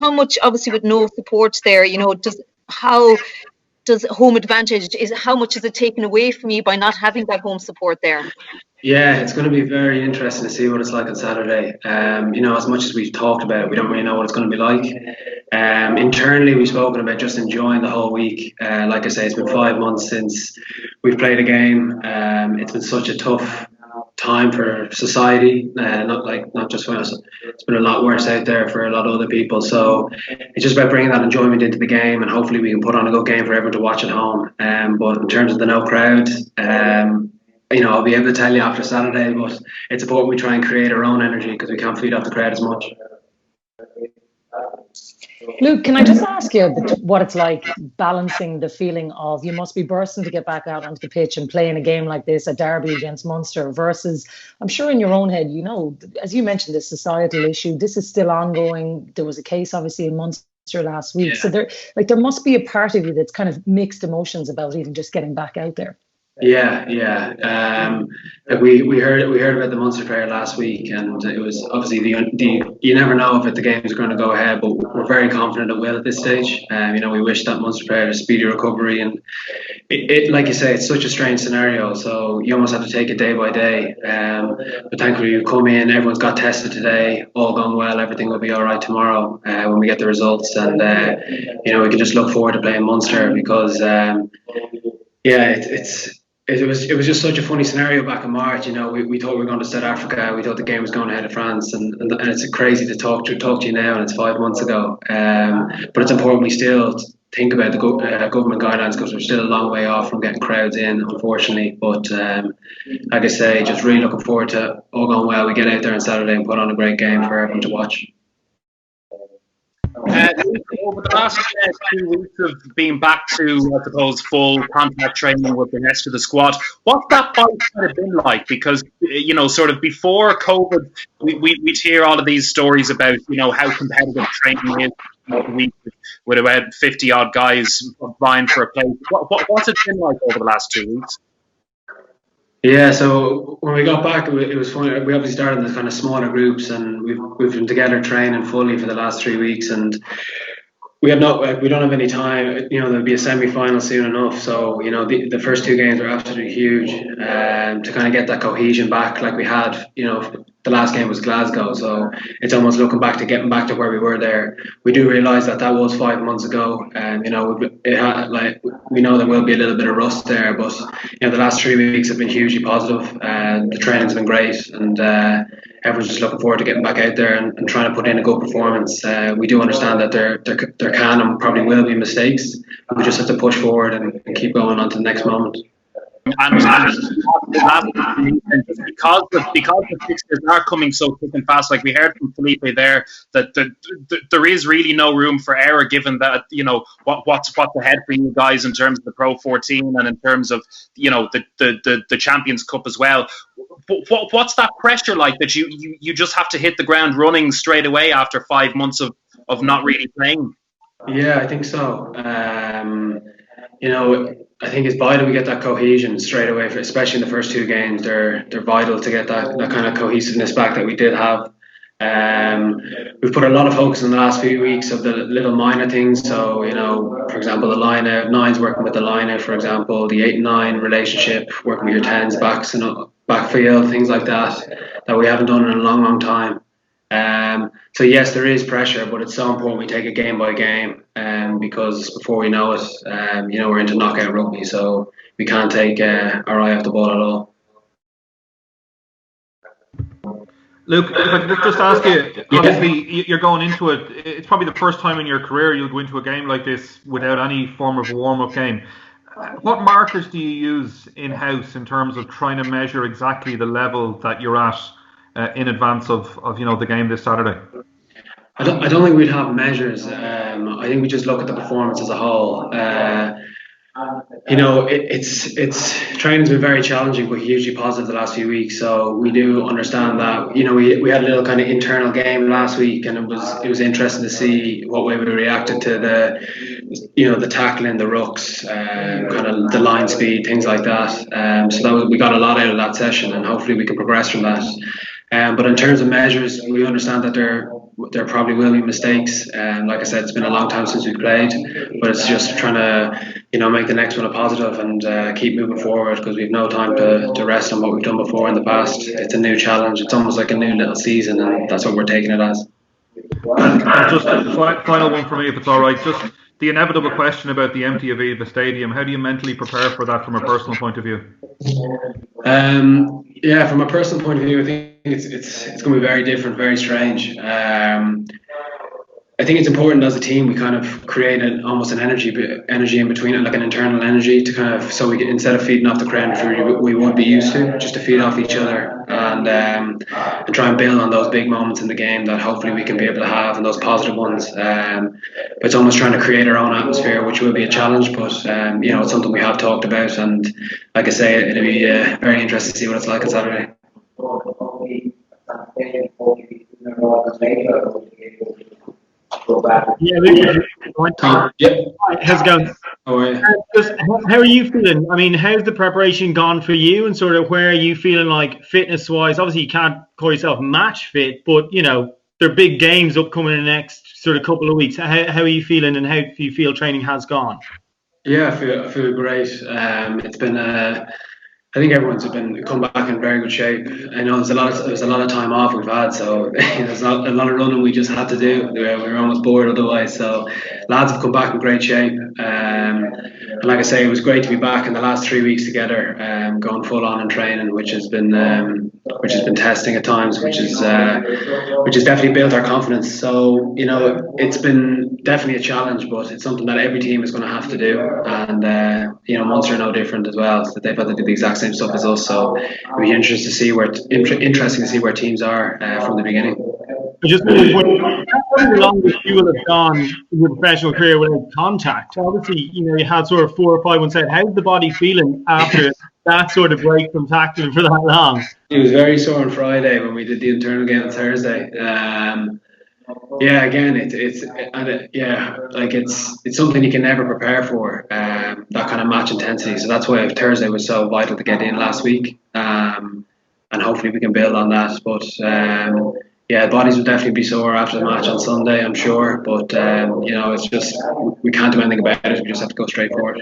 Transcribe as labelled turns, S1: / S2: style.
S1: how much, obviously with no support there, how does home advantage, how much is it taken away from you by not having that home support there?
S2: Yeah, it's going to be very interesting to see what it's like on Saturday. As much as we've talked about it, we don't really know what it's going to be like. Internally, we've spoken about just enjoying the whole week. Like I say, it's been 5 months since we've played a game. It's been such a tough time for society, not just for us. It's been a lot worse out there for a lot of other people. So it's just about bringing that enjoyment into the game, and hopefully we can put on a good game for everyone to watch at home. But in terms of the no crowd, I'll be able to tell you after Saturday, but it's important we try and create our own energy because we can't feed off the crowd as much.
S3: Luke, can I just ask you what it's like balancing the feeling of you must be bursting to get back out onto the pitch and play in a game like this, a derby against Munster, versus, I'm sure in your own head, as you mentioned, this societal issue, this is still ongoing. There was a case, obviously, in Munster last week. Yeah. So there must be a part of you that's kind of mixed emotions about even just getting back out there.
S2: Yeah. We heard about the Munster player last week, and it was obviously you never know if the game's going to go ahead, but we're very confident it will at this stage. We wish that Munster player a speedy recovery, and it like you say, it's such a strange scenario, so you almost have to take it day by day. But thankfully, you come in, everyone's got tested today, all gone well, everything will be all right tomorrow when we get the results, and we can just look forward to playing Munster because It was just such a funny scenario back in March. We thought we were going to South Africa. We thought the game was going ahead of France, and it's crazy to talk to you now, and it's 5 months ago. But it's important we still think about the government guidelines because we're still a long way off from getting crowds in, unfortunately. But like I say, just really looking forward to all going well. We get out there on Saturday and put on a great game for everyone to watch.
S4: Over the last 2 weeks of being back to, I suppose, full contact training with the rest of the squad, what's that fight kind of been like? Because, sort of before COVID, we'd hear all of these stories about, how competitive training is with about 50-odd guys vying for a place. What's it been like over the last 2 weeks?
S2: Yeah, so when we got back, it was fun. We obviously started in the kind of smaller groups, and we've been together training fully for the last 3 weeks, and we don't have any time. There'll be a semi-final soon enough, so the first 2 games were absolutely huge to kind of get that cohesion back, like we had. The last game was Glasgow, so it's almost looking back to getting back to where we were there. We do realise that was 5 months ago, and we know there will be a little bit of rust there, but the last 3 weeks have been hugely positive, and the training's been great, and everyone's just looking forward to getting back out there and trying to put in a good performance. We do understand that there can and probably will be mistakes. We just have to push forward and keep going on to the next moment.
S4: And because the fixtures are coming so quick and fast, like we heard from Felipe there, that there is really no room for error, given that what's ahead for you guys in terms of the Pro 14 and in terms of the Champions Cup as well. What's that pressure like that you just have to hit the ground running straight away after 5 months of not really playing?
S2: Yeah, I think so. I think it's vital we get that cohesion straight away, especially in the first 2 games. They're vital to get that kind of cohesiveness back that we did have. We've put a lot of focus in the last few weeks of the little minor things. So, for example, the line out, 9's working with the line out, for example, the 8 and 9 relationship, working with your 10s, backs and backfield, things like that we haven't done in a long, long time. So yes, there is pressure, but it's so important we take it game by game, because before we know it, we're into knockout rugby, so we can't take our eye off the ball at all.
S5: Luke, if I could just ask you, obviously you're going into it, it's probably the first time in your career you'll go into a game like this without any form of a warm-up game. What markers do you use in-house in terms of trying to measure exactly the level that you're at in advance of the game this Saturday?
S2: I don't think we'd have measures. I think we just look at the performance as a whole. It's training's been very challenging but hugely positive the last few weeks. So we do understand that. We had a little kind of internal game last week, and it was interesting to see what way we reacted to the tackling, the rucks, kind of the line speed, things like that. So we got a lot out of that session, and hopefully we can progress from that. But in terms of measures, we understand that there probably will be mistakes. Like I said, it's been a long time since we've played, but it's just trying to make the next one a positive and keep moving forward, because we've no time to rest on what we've done before in the past. It's a new challenge. It's almost like a new little season, and that's what we're taking it as.
S5: And just a final one for me, if it's all right. Just the inevitable question about the empty Aviva Stadium. How do you mentally prepare for that from a personal point of view?
S2: From a personal point of view, I think it's going to be very different, very strange. I think it's important as a team we kind of create almost an energy in between it, like an internal energy to kind of, so we can, instead of feeding off the crowd we would be used to, just to feed off each other and try and build on those big moments in the game that hopefully we can be able to have, and those positive ones. But it's almost trying to create our own atmosphere, which will be a challenge, but it's something we have talked about, and like I say, it'll be very interesting to see what it's like on Saturday.
S6: Yeah, Luke, how's it going? How are you feeling? I mean, how's the preparation gone for you, and sort of where are you feeling like fitness-wise? Obviously, you can't call yourself match fit, but there are big games upcoming in the next sort of couple of weeks. How are you feeling, and how do you feel training has gone?
S2: Yeah, I feel great. It's been I think everyone's been come back in very good shape. I know there's a lot of time off we've had, so there's not a lot of running we just had to do. We were almost bored otherwise. So lads have come back in great shape. And like I say, it was great to be back in the last 3 weeks together, going full on in training, which has been testing at times, which has definitely built our confidence. So it's been definitely a challenge, but it's something that every team is going to have to do, and Munster are no different as well. So they've had to do the exact same stuff as us. So it'll be interesting to see where teams are from the beginning.
S6: Just how long you will have gone in your professional career without contact? Obviously, you had sort of 4 or 5 months out. How's the body feeling after that sort of break from tackling for that long?
S2: It was very sore on Friday when we did the internal game on Thursday. Again, it's something you can never prepare for, that kind of match intensity. So that's why Thursday was so vital to get in last week, and hopefully we can build on that. But bodies will definitely be sore after the match on Sunday, I'm sure. But it's just, we can't do anything about it. We just have to go straight forward.